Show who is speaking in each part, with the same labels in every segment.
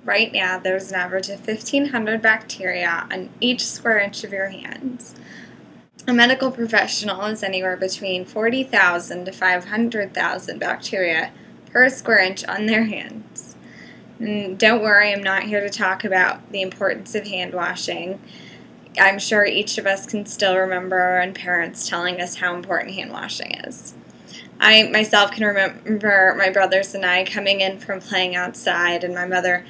Speaker 1: Right now, there's an average of 1,500 bacteria on each square inch of your hands. A medical professional is anywhere between 40,000 to 500,000 bacteria per square inch on their hands. And don't worry, I'm not here to talk about the importance of hand washing. I'm sure each of us can still remember our own parents telling us how important hand washing is. I myself can remember my brothers and I coming in from playing outside and my mother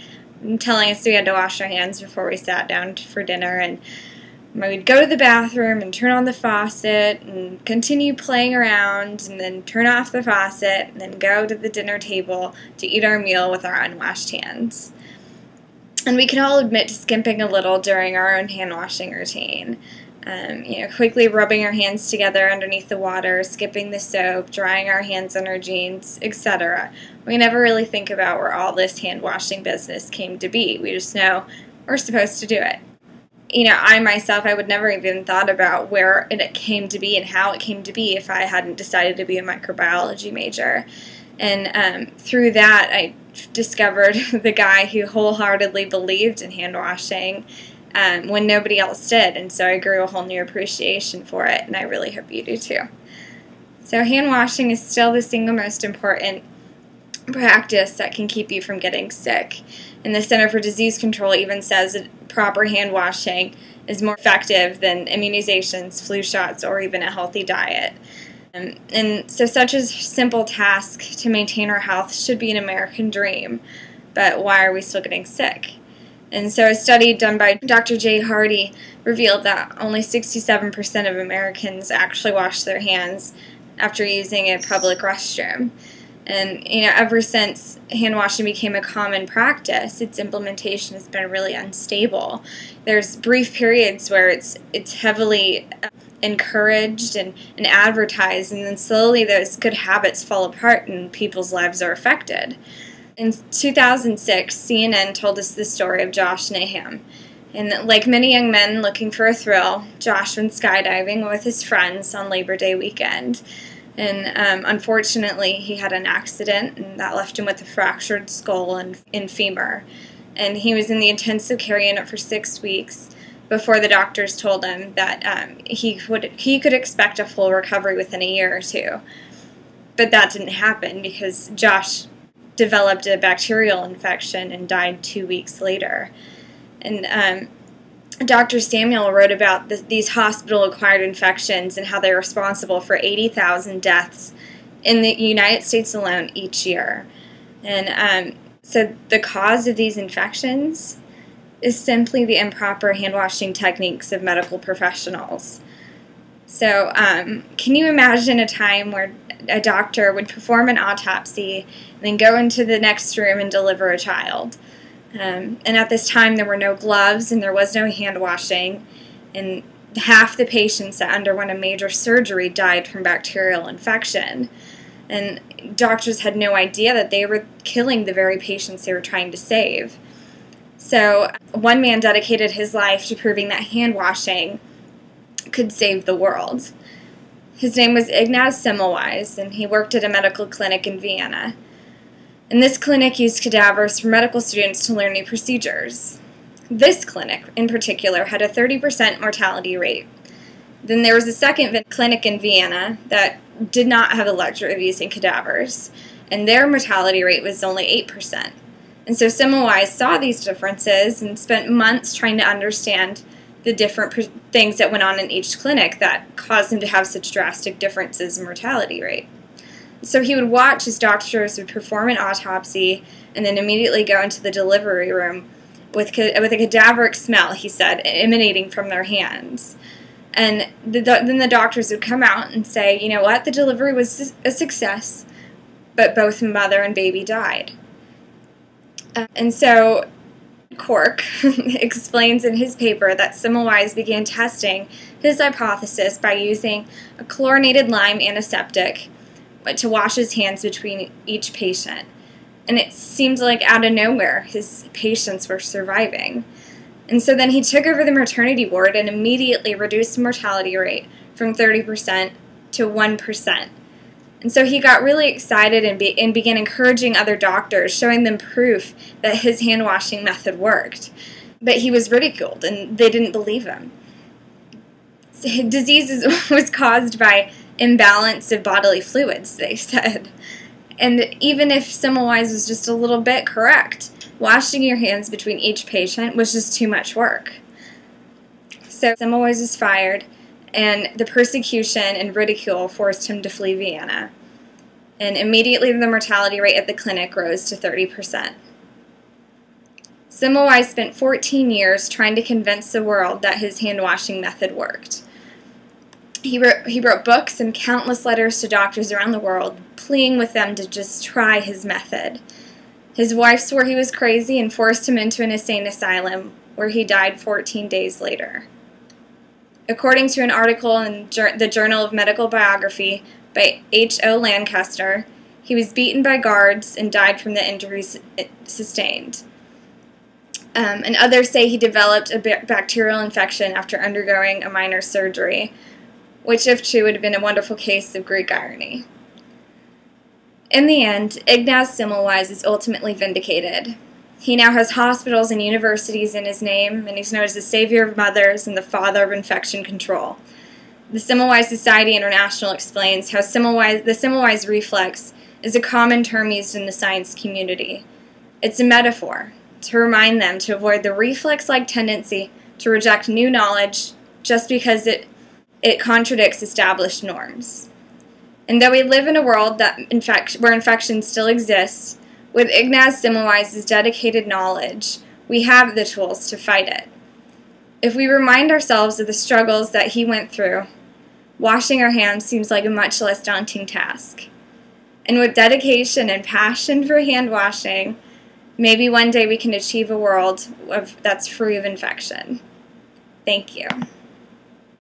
Speaker 1: telling us we had to wash our hands before we sat down for dinner, and we'd go to the bathroom and turn on the faucet and continue playing around and then turn off the faucet and then go to the dinner table to eat our meal with our unwashed hands. And we can all admit to skimping a little during our own hand washing routine. Quickly rubbing our hands together underneath the water, skipping the soap, drying our hands on our jeans, etc. We never really think about where all this hand washing business came to be. We just know we're supposed to do it. I myself, I would never even thought about where it came to be and how it came to be if I hadn't decided to be a microbiology major. And through that, I discovered the guy who wholeheartedly believed in hand washing when nobody else did, and so I grew a whole new appreciation for it, and I really hope you do too. So hand washing is still the single most important practice that can keep you from getting sick. And the Center for Disease Control even says that proper hand washing is more effective than immunizations, flu shots, or even a healthy diet. And so such a simple task to maintain our health should be an American dream, but why are we still getting sick? And so a study done by Dr. J. Hardy revealed that only 67% of Americans actually wash their hands after using a public restroom. And, ever since hand washing became a common practice, its implementation has been really unstable. There's brief periods where it's heavily encouraged and advertised, and then slowly those good habits fall apart and people's lives are affected. In 2006, CNN told us the story of Josh Nahum. And like many young men looking for a thrill, Josh went skydiving with his friends on Labor Day weekend. And unfortunately, he had an accident, and that left him with a fractured skull and femur. And he was in the intensive care unit for 6 weeks before the doctors told him that he could expect a full recovery within a year or two. But that didn't happen because Josh developed a bacterial infection and died 2 weeks later. And Dr. Samuel wrote about these hospital-acquired infections and how they're responsible for 80,000 deaths in the United States alone each year. And so the cause of these infections is simply the improper hand-washing techniques of medical professionals. So can you imagine a time where a doctor would perform an autopsy and then go into the next room and deliver a child? And at this time there were no gloves and there was no hand washing, and half the patients that underwent a major surgery died from bacterial infection. And doctors had no idea that they were killing the very patients they were trying to save. So one man dedicated his life to proving that hand washing could save the world. His name was Ignaz Semmelweis, and he worked at a medical clinic in Vienna. And this clinic used cadavers for medical students to learn new procedures. This clinic, in particular, had a 30% mortality rate. Then there was a second clinic in Vienna that did not have the luxury of using cadavers, and their mortality rate was only 8%. And so Semmelweis saw these differences and spent months trying to understand the different things that went on in each clinic that caused him to have such drastic differences in mortality rate. So he would watch as doctors would perform an autopsy and then immediately go into the delivery room with a cadaveric smell, he said, emanating from their hands. And then the doctors would come out and say, you know what, the delivery was a success, but both mother and baby died. And so Cork explains in his paper that Semmelweis began testing his hypothesis by using a chlorinated lime antiseptic to wash his hands between each patient. And it seemed like out of nowhere his patients were surviving. And so then he took over the maternity ward and immediately reduced the mortality rate from 30% to 1%. And so he got really excited and began encouraging other doctors, showing them proof that his hand-washing method worked. But he was ridiculed, and they didn't believe him. His disease was caused by imbalance of bodily fluids, they said. And even if Semmelweis was just a little bit correct, washing your hands between each patient was just too much work. So Semmelweis was fired, and the persecution and ridicule forced him to flee Vienna. And immediately the mortality rate at the clinic rose to 30%. Semmelweis spent 14 years trying to convince the world that his hand-washing method worked. He wrote books and countless letters to doctors around the world, pleading with them to just try his method. His wife swore he was crazy and forced him into an insane asylum, where he died 14 days later. According to an article in the Journal of Medical Biography by H.O. Lancaster, he was beaten by guards and died from the injuries sustained. And others say he developed a bacterial infection after undergoing a minor surgery, which, if true, would have been a wonderful case of Greek irony. In the end, Ignaz Semmelweis is ultimately vindicated. He now has hospitals and universities in his name, and he's known as the savior of mothers and the father of infection control. The Semmelweis Society International explains how the Semmelweis reflex is a common term used in the science community. It's a metaphor to remind them to avoid the reflex-like tendency to reject new knowledge just because it contradicts established norms. And though we live in a world where infection still exists, with Ignaz Semmelweis' dedicated knowledge, we have the tools to fight it. If we remind ourselves of the struggles that he went through, washing our hands seems like a much less daunting task. And with dedication and passion for hand washing, maybe one day we can achieve a world that's free of infection. Thank you.